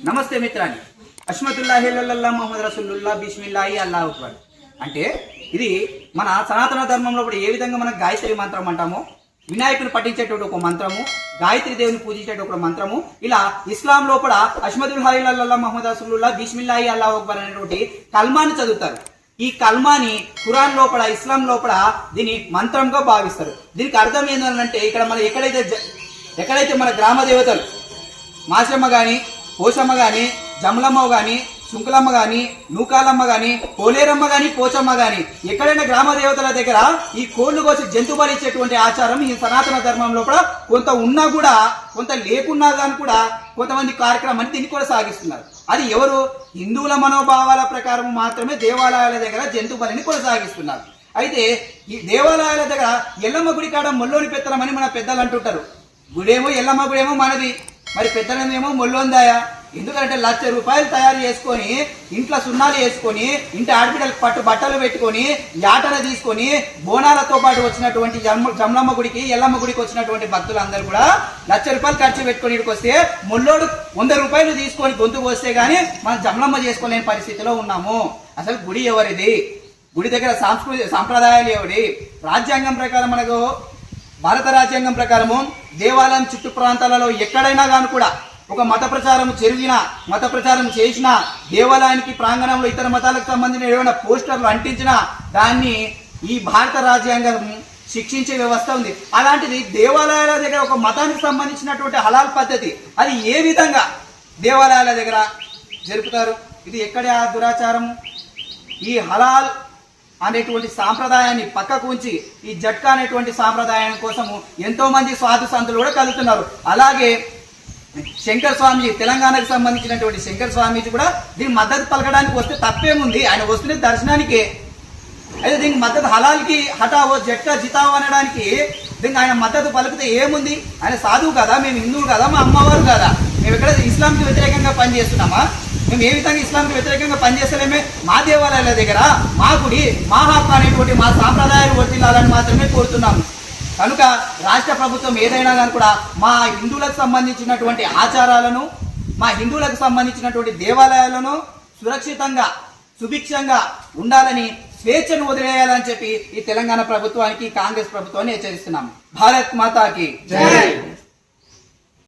నమస్తే మిత్రాన్ని అష్మతుల్లాహి లల్లల్లాహు ముహమ్మద్ రసూలుల్లాహ్ బిస్మిల్లాహి అల్లాహు అక్బర్ అంటే ఇది మన సనాతన ధర్మంలో కూడా ఏ విధంగా మనం గాయత్రి మంత్రం అంటామో, వినాయకుని పఠించేటువంటి ఒక మంత్రము, గాయత్రి దేవుని పూజించేటువంటి ఒక మంత్రము, ఇలా ఇస్లాం లోపల అష్మతుల్లాహి లల్లల్లాహు ముహమ్మద్ రసూలుల్లాహ్ బిస్మిల్లాహి అల్లాహు అక్బర్ అనేటువంటి కల్మాని చదువుతారు. ఈ కల్మాని ఖురాన్ లోపల, ఇస్లాం లోపల దీని మంత్రంగా భావిస్తారు. దీనికి అర్థం ఏంటంటే ఇక్కడ మన ఎక్కడైతే మన గ్రామ దేవతలు మాసమ్మ గాని, పోషమ్మ గాని, జమలమ్మ గాని, శుంకులమ్మ గాని, నూకాలమ్మ గాని, పోలేరమ్మ గాని, పోచమ్మ గాని ఎక్కడైనా గ్రామ దేవతల దగ్గర ఈ కోళ్లు కోసి జంతు బలి ఇచ్చేటువంటి ఆచారం ఈ సనాతన ధర్మంలో కూడా కొంత ఉన్నా కూడా, కొంత లేకున్నా కానీ కూడా కొంతమంది కార్యక్రమాన్ని దీన్ని కూడా సాగిస్తున్నారు. అది ఎవరు? హిందువుల మనోభావాల ప్రకారం మాత్రమే దేవాలయాల దగ్గర జంతు బలిని కొనసాగిస్తున్నారు. అయితే ఈ దేవాలయాల దగ్గర ఎల్లమ్మ గుడి కాడ మొల్లోని పెత్తనమని మన పెద్దలు అంటుంటారు. గుడేమో ఎల్లమ్మ గుడేమో మనది, మరి పెద్దలమేమో మొల్లోందాయా. ఎందుకంటే ₹1,00,000 తయారు చేసుకొని ఇంట్లో సున్నాలు వేసుకొని ఇంటి ఆడబిడ్డలకు పట్టు బట్టలు పెట్టుకొని యాటన తీసుకొని బోనాలతో పాటు వచ్చినటువంటి జమలమ్మ గుడికి, ఎల్లమ్మ గుడికి వచ్చినటువంటి భక్తులందరూ కూడా ₹1,00,000 ఖర్చు పెట్టుకొని ఇక్కడికి వస్తే మొల్లోడు ₹100 తీసుకొని గొంతు పోస్తే గానీ మనం జమలమ్మ చేసుకోలేని పరిస్థితిలో ఉన్నాము. అసలు గుడి ఎవరిది? గుడి దగ్గర సాంప్రదాయాలు ఎవరి? రాజ్యాంగం ప్రకారం మనకు భారత రాజ్యాంగం ప్రకారము దేవాలయం చుట్టూ ప్రాంతాలలో ఎక్కడైనా కానీ కూడా ఒక మత ప్రచారం జరిగినా, మత ప్రచారం చేసినా, దేవాలయానికి ప్రాంగణంలో ఇతర మతాలకు సంబంధించిన ఏమైనా పోస్టర్లు అంటించినా దాన్ని ఈ భారత రాజ్యాంగం శిక్షించే వ్యవస్థ ఉంది. అలాంటిది దేవాలయాల దగ్గర ఒక మతానికి సంబంధించినటువంటి హలాల్ పద్ధతి అది ఏ విధంగా దేవాలయాల దగ్గర జరుపుతారు? ఇది ఎక్కడే ఆ దురాచారము? ఈ హలాల్ అనేటువంటి సాంప్రదాయాన్ని పక్కకు ఉంచి ఈ జట్కా అనేటువంటి సాంప్రదాయం కోసము ఎంతో మంది సాధు సంతులు కూడా కలుగుతున్నారు. అలాగే శంకర్ స్వామి, తెలంగాణకు సంబంధించినటువంటి శంకర్ స్వామీజీ కూడా దీనికి మద్దతు పలకడానికి వస్తే తప్పేముంది? ఆయన వస్తున్న దర్శనానికే. అయితే దీనికి మద్దతు హలాల్కి హటావో జట్కా జితావో అనడానికి దీనికి ఆయన మద్దతు పలికితే ఏముంది? ఆయన సాధువు కదా, మేము హిందువులు కదా, మా అమ్మవారు కదా, మేము ఎక్కడ ఇస్లాంకి వ్యతిరేకంగా పనిచేస్తున్నామా? మేము ఏ విధంగా ఇస్లాంకి వ్యతిరేకంగా పనిచేస్తలేమే? మా దేవాలయాల దగ్గర మా గుడి, మా హక్కు అనేటువంటి మా సాంప్రదాయాలు వర్తిల్లాలని మాత్రమే కోరుతున్నాము. కనుక రాష్ట్ర ప్రభుత్వం ఏదైనా కానీ కూడా మా హిందువులకు సంబంధించినటువంటి ఆచారాలను, మా హిందువులకు సంబంధించినటువంటి దేవాలయాలను సురక్షితంగా, సుభిక్షంగా ఉండాలని, స్వేచ్ఛను వదిలేయాలని చెప్పి ఈ తెలంగాణ ప్రభుత్వానికి, కాంగ్రెస్ ప్రభుత్వాన్ని హెచ్చరిస్తున్నాము. భారత్ మాతాకి జై.